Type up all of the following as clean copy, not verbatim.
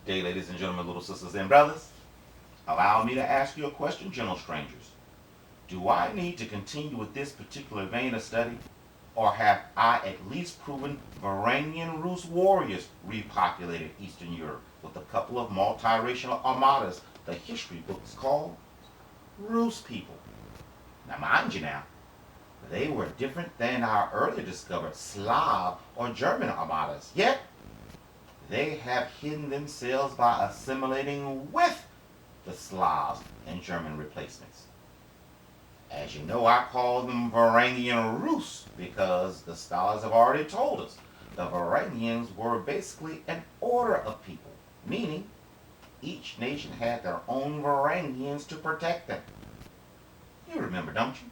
Day, ladies and gentlemen, little sisters and brothers. Allow me to ask you a question, gentle strangers. Do I need to continue with this particular vein of study, or have I at least proven Varangian Rus warriors repopulated Eastern Europe with a couple of multiracial armadas the history books call Rus people? Now, mind you now, they were different than our earlier discovered Slav or German armadas, yet they have hidden themselves by assimilating with the Slavs and German replacements. As you know, I call them Varangian Rus because the scholars have already told us the Varangians were basically an order of people, meaning each nation had their own Varangians to protect them. You remember, don't you?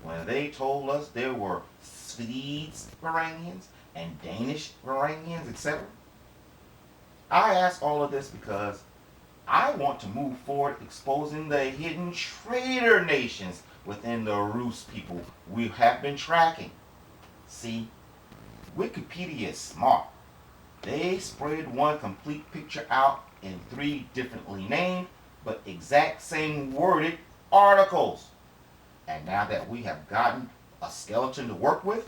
When they told us there were Swedes Varangians and Danish Varangians, etc. I ask all of this because I want to move forward exposing the hidden traitor nations within the Rus people we have been tracking. See, Wikipedia is smart. They spread one complete picture out in 3 differently named but exact same worded articles. And now that we have gotten a skeleton to work with,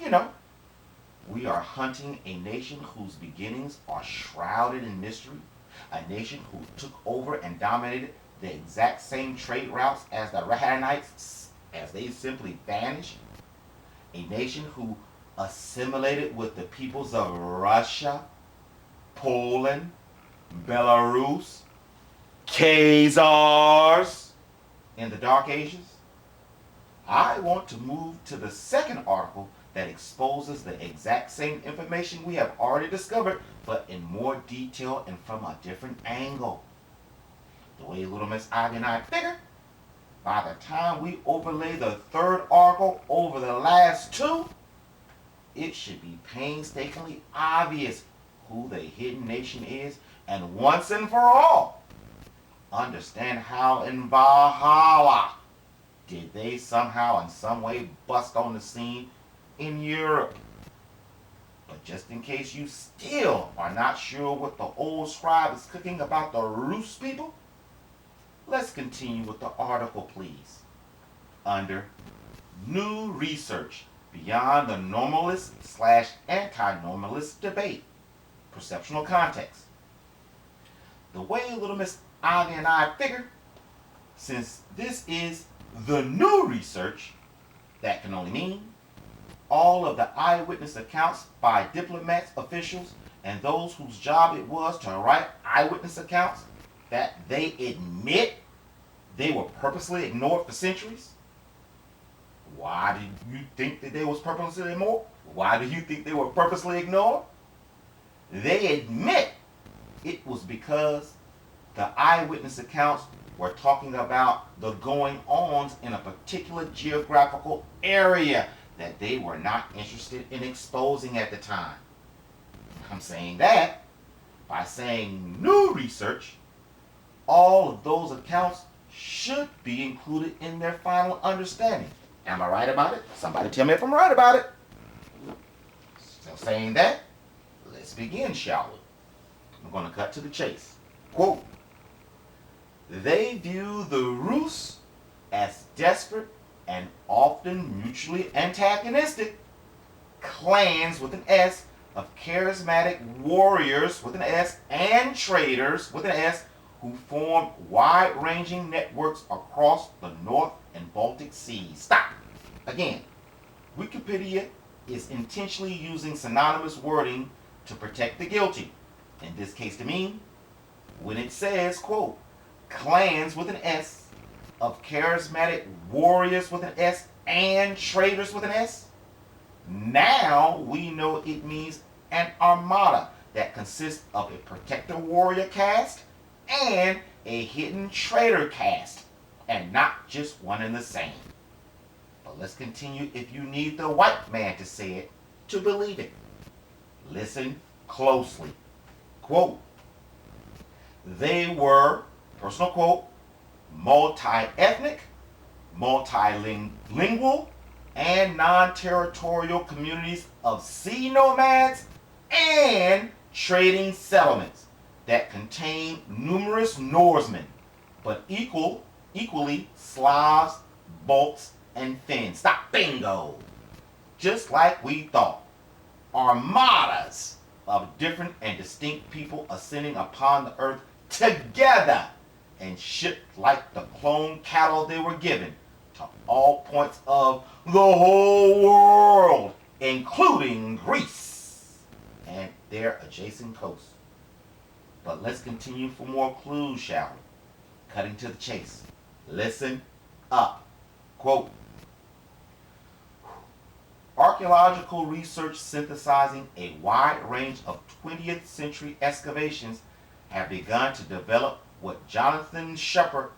you know, we are hunting a nation whose beginnings are shrouded in mystery, a nation who took over and dominated the exact same trade routes as the Rahanites as they simply vanished, a nation who assimilated with the peoples of Russia, Poland, Belarus, Khazars in the Dark Ages. I want to move to the second article that exposes the exact same information we have already discovered, but in more detail and from a different angle. The way little Miss Ivy and I figure, by the time we overlay the third article over the last 2, it should be painstakingly obvious who the hidden nation is, and once and for all, understand how in Valhalla did they somehow in some way bust on the scene in Europe. But just in case you still are not sure what the old scribe is cooking about the Rus people, let's continue with the article, please. Under New Research Beyond the Normalist/Anti-Normalist Debate, Perceptual Context. The way little Miss Ivy and I figure, since this is the new research, that can only mean all of the eyewitness accounts by diplomats, officials, and those whose job it was to write eyewitness accounts that they admit they were purposely ignored for centuries. Why did you think that they was purposely ignored? Why do you think they were purposely ignored? They admit it was because the eyewitness accounts were talking about the going-ons in a particular geographical area that they were not interested in exposing at the time. I'm saying that by saying new research, all of those accounts should be included in their final understanding. Am I right about it? Somebody tell me if I'm right about it. So saying that, let's begin, shall we? I'm going to cut to the chase. Quote, they view the Rus as desperate and often mutually antagonistic clans with an S of charismatic warriors with an S and traders with an S who form wide-ranging networks across the North and Baltic Seas. Stop. Again, Wikipedia is intentionally using synonymous wording to protect the guilty. In this case to mean, when it says, quote, clans with an S of charismatic warriors with an S and traders with an S, now we know it means an armada that consists of a protector warrior caste and a hidden trader caste, and not just one and the same. But let's continue if you need the white man to say it to believe it. Listen closely. Quote, they were, personal quote, multi-ethnic, multilingual, and non-territorial communities of sea nomads and trading settlements that contain numerous Norsemen, but equally Slavs, Balts, and Finns. Stop, bingo! Just like we thought. Armadas of different and distinct people ascending upon the earth together and shipped like the clone cattle they were given to all points of the whole world, including Greece and their adjacent coasts. But let's continue for more clues, shall we? Cutting to the chase. Listen up. Quote, archaeological research synthesizing a wide range of 20th century excavations have begun to develop what Jonathan Shepard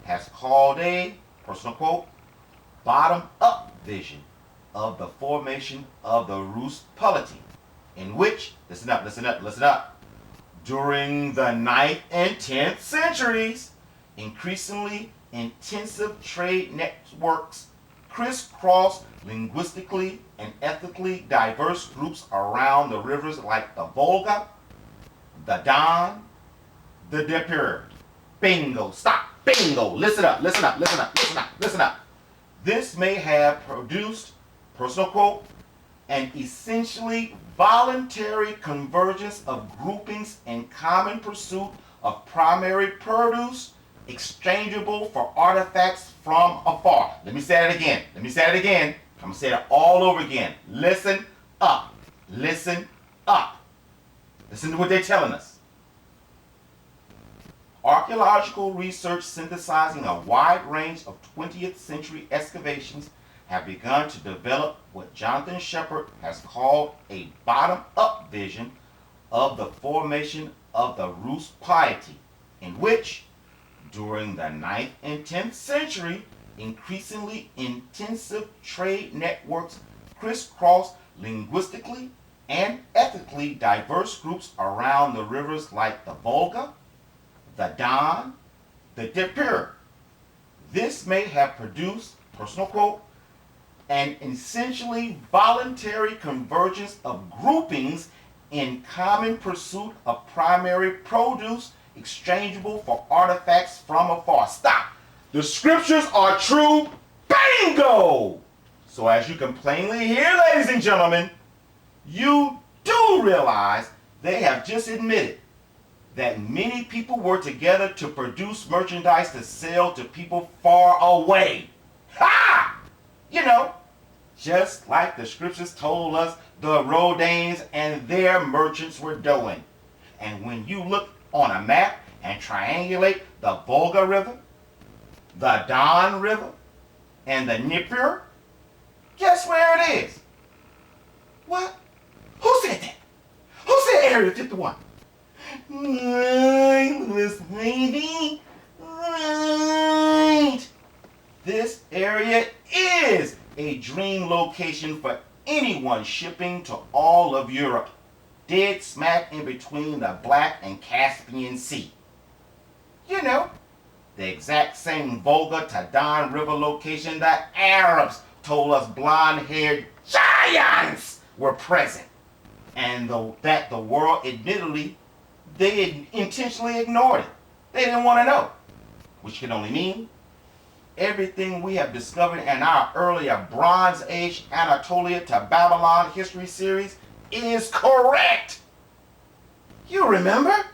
has called a, personal quote, bottom-up vision of the formation of the Rus polity, in which, listen up, during the 9th and 10th centuries, increasingly intensive trade networks crisscross linguistically and ethnically diverse groups around the rivers like the Volga, the Don, the Dnieper. Bingo, stop, bingo, listen up. This may have produced, personal quote, an essentially voluntary convergence of groupings in common pursuit of primary produce exchangeable for artifacts from afar. Let me say it again. I'm going to say it all over again. Listen up. Listen to what they're telling us. Archaeological research synthesizing a wide range of 20th century excavations have begun to develop what Jonathan Shepard has called a bottom-up vision of the formation of the Rus polity, in which, during the 9th and 10th century, increasingly intensive trade networks crisscross linguistically and ethnically diverse groups around the rivers like the Volga, the Don, the Dnieper. This may have produced, personal quote, an essentially voluntary convergence of groupings in common pursuit of primary produce exchangeable for artifacts from afar. Stop. The scriptures are true. Bingo! So as you can plainly hear, ladies and gentlemen, you do realize they have just admitted that many people were together to produce merchandise to sell to people far away. Ha! You know, just like the scriptures told us the Rhodanes and their merchants were doing. And when you look on a map and triangulate the Volga River, the Don River, and the Dnieper, guess where it is? What? Who said that? Who said Area 51? Right, lady. Right. This area is a dream location for anyone shipping to all of Europe, dead smack in between the Black and Caspian Sea. You know, the exact same Volga to Don River location the Arabs told us blonde-haired giants were present, and that the world admittedly they intentionally ignored it. They didn't want to know, which can only mean everything we have discovered in our earlier Bronze Age Anatolia to Babylon history series is correct. You remember?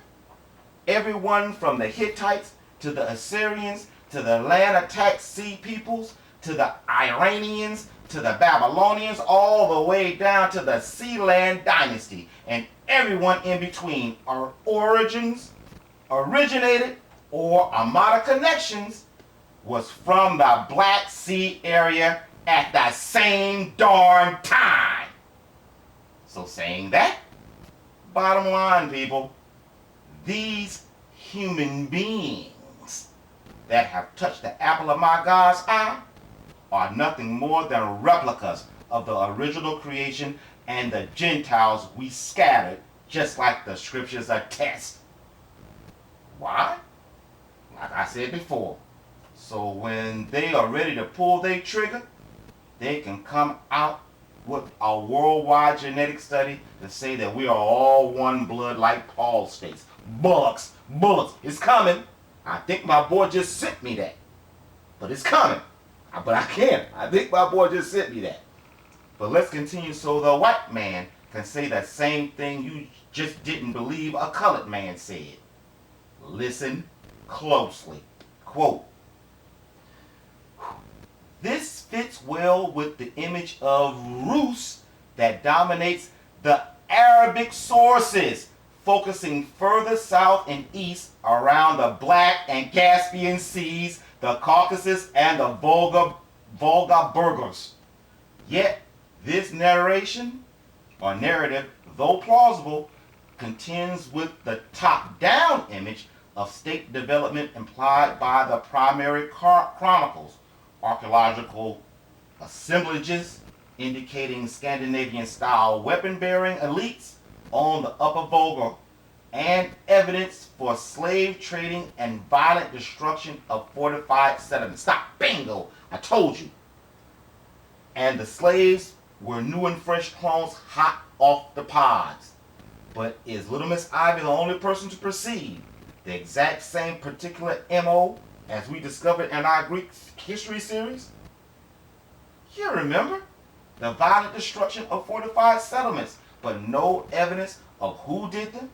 Everyone from the Hittites to the Assyrians to the land-attacked sea peoples to the Iranians to the Babylonians, all the way down to the Sealand dynasty, and everyone in between are originated or Armada connections was from the Black Sea area at the same darn time. So saying that, bottom line, people, these human beings that have touched the apple of my God's eye are nothing more than replicas of the original creation and the Gentiles we scattered, just like the scriptures attest. Why? Like I said before, so when they are ready to pull their trigger, they can come out what a worldwide genetic study to say that we are all one blood like Paul states. Bullocks, bullocks, it's coming. I think my boy just sent me that. But it's coming. But I can't. I think my boy just sent me that. But let's continue so the white man can say that same thing you just didn't believe a colored man said. Listen closely. Quote, this fits well with the image of Rus that dominates the Arabic sources, focusing further south and east around the Black and Caspian Seas, the Caucasus, and the Volga Burgos. Yet, this narration, or narrative, though plausible, contends with the top-down image of state development implied by the primary chronicles, archaeological assemblages indicating Scandinavian-style weapon-bearing elites on the Upper Volga, and evidence for slave trading and violent destruction of fortified settlements. Stop. Bingo. I told you. And the slaves were new and fresh clones hot off the pods. But is Little Miss Ivy the only person to perceive the exact same particular MO as we discovered in our Greek history series? You remember the violent destruction of fortified settlements, but no evidence of who did them,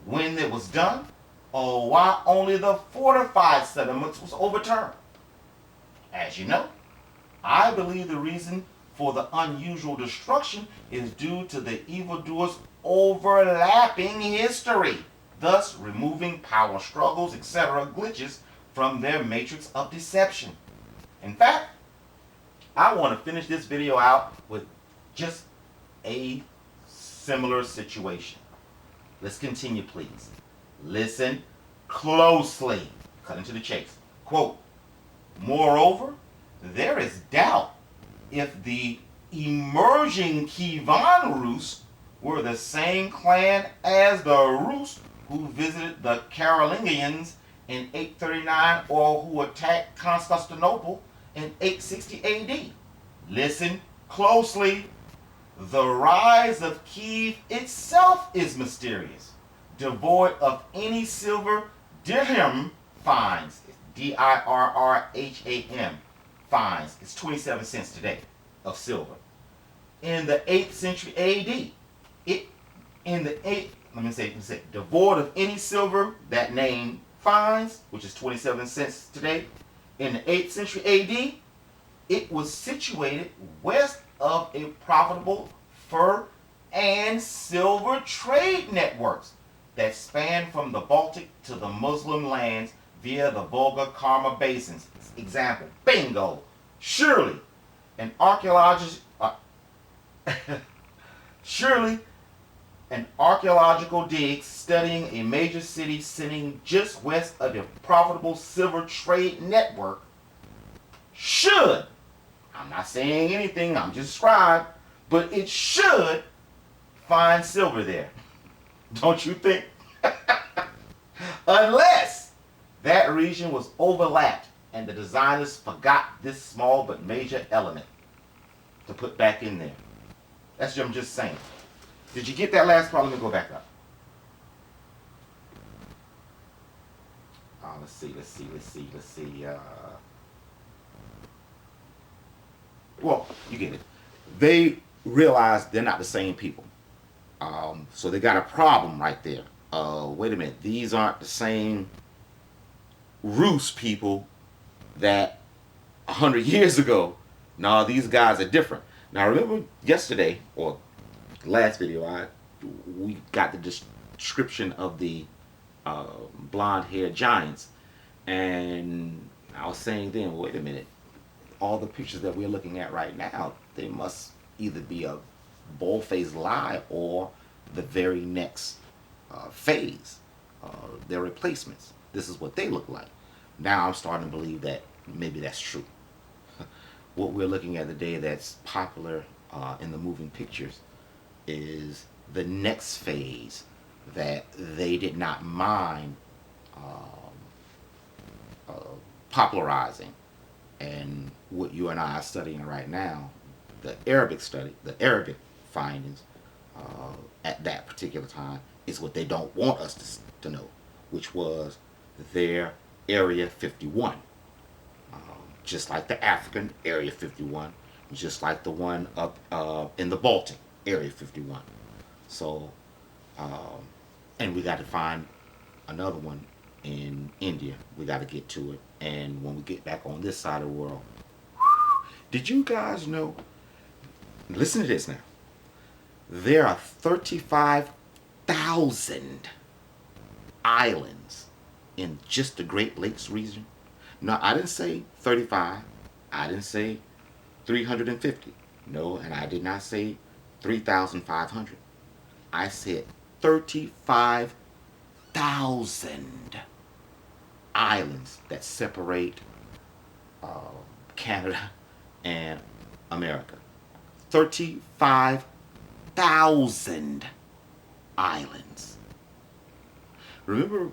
when it was done, or why only the fortified settlements was overturned. As you know, I believe the reason for the unusual destruction is due to the evildoers' overlapping history, thus removing power struggles, etc. glitches from their matrix of deception. In fact, I want to finish this video out with just a similar situation. Let's continue, please. Listen closely. Cutting to the chase. Quote, moreover, there is doubt if the emerging Kievan Rus were the same clan as the Rus who visited the Carolingians in 839 or who attacked Constantinople in 860 AD. Listen closely. The rise of Kiev itself is mysterious, devoid of any silver dirham finds. Dirrham finds. It's 27 cents today of silver. In the 8th century AD, devoid of any silver, that name finds, which is 27 cents today. In the 8th century AD, it was situated west of a profitable fur and silver trade networks that span from the Baltic to the Muslim lands via the Volga-Kama basins. Example, bingo. Surely an archaeological dig studying a major city sitting just west of the profitable silver trade network should, I'm not saying anything, I'm just scribe, but it should find silver there. Don't you think? Unless that region was overlapped and the designers forgot this small but major element to put back in there. That's what I'm just saying. Did you get that last part? Let me go back up. Let's see. Well, you get it. They realize they're not the same people. So they got a problem right there. Wait a minute. These aren't the same Rus people that 100 years ago. No, these guys are different. Now, remember yesterday, or last video, we got the description of the blonde-haired giants. And I was saying then, wait a minute. All the pictures that we're looking at right now, they must either be a bold-faced lie or the very next phase. Their replacements. This is what they look like. Now I'm starting to believe that maybe that's true. What we're looking at today that's popular in the moving pictures is the next phase that they did not mind popularizing. And what you and I are studying right now, the Arabic study, the Arabic findings at that particular time is what they don't want us to know, which was their Area 51. Just like the African Area 51, just like the one up in the Baltic Area 51. So, um, and we got to find another one in India. We got to get to it. And when we get back on this side of the world, did you guys know? Listen to this now. There are 35,000 islands in just the Great Lakes region. No, I didn't say 35. I didn't say 350. No, and I did not say 3,500. I said 35,000 islands that separate Canada and America. 35,000 islands. Remember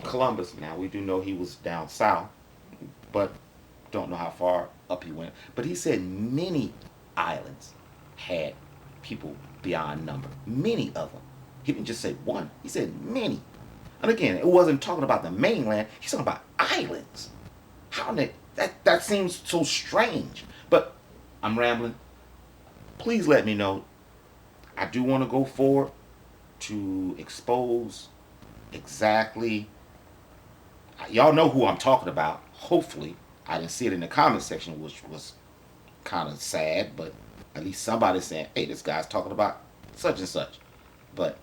Columbus? Now we do know he was down south, but don't know how far up he went. But he said many islands had people beyond number. Many of them. He didn't just say one. He said many. And again, it wasn't talking about the mainland. He's talking about islands. How that seems so strange. But I'm rambling. Please let me know. I do want to go forward to expose exactly. Y'all know who I'm talking about. Hopefully, I didn't see it in the comment section, which was kind of sad. But at least somebody's saying, "Hey, this guy's talking about such and such." But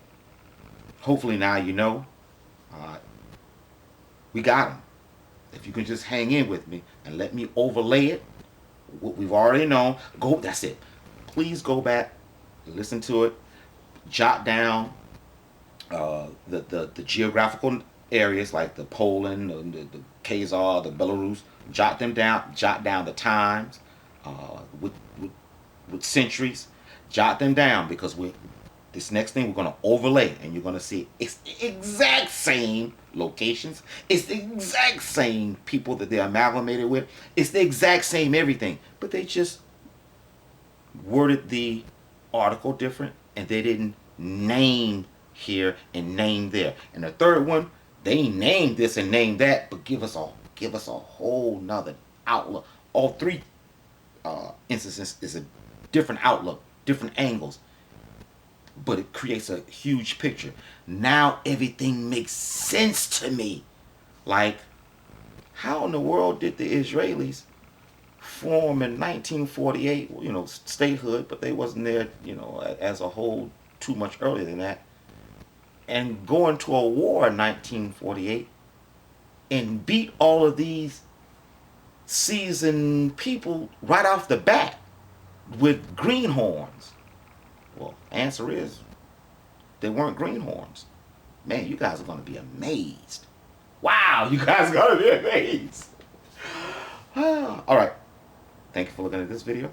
hopefully now you know. We got him. If you can just hang in with me and let me overlay it, what we've already known. Go. That's it. Please go back, listen to it, jot down the geographical areas like the Poland, the Khazar, the Belarus. Jot them down. Jot down the times with centuries. Jot them down because this next thing we're going to overlay, and you're going to see it's the exact same locations. It's the exact same people that they're amalgamated with. It's the exact same everything. But they just worded the article different, and they didn't name here and name there. And the third one, they named this and named that, but give us a whole nother outlook. All three instances is a different outlook, different angles, but it creates a huge picture. Now everything makes sense to me. Like, how in the world did the Israelis form in 1948, statehood, but they wasn't there, as a whole too much earlier than that, and go into a war in 1948 and beat all of these seasoned people right off the bat with greenhorns? Well, answer is they weren't greenhorns. Man, you guys are going to be amazed. Wow, you guys are going to be amazed. All right. Thank you for looking at this video.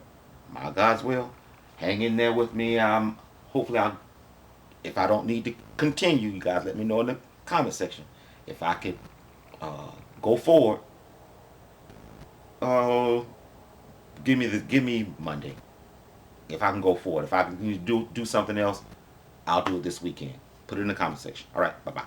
My God's will. Hang in there with me. Hopefully, if I don't need to continue, you guys let me know in the comment section. If I could go forward, give me Monday. If I can go forward, if I can do something else, I'll do it this weekend. Put it in the comment section. All right, bye-bye.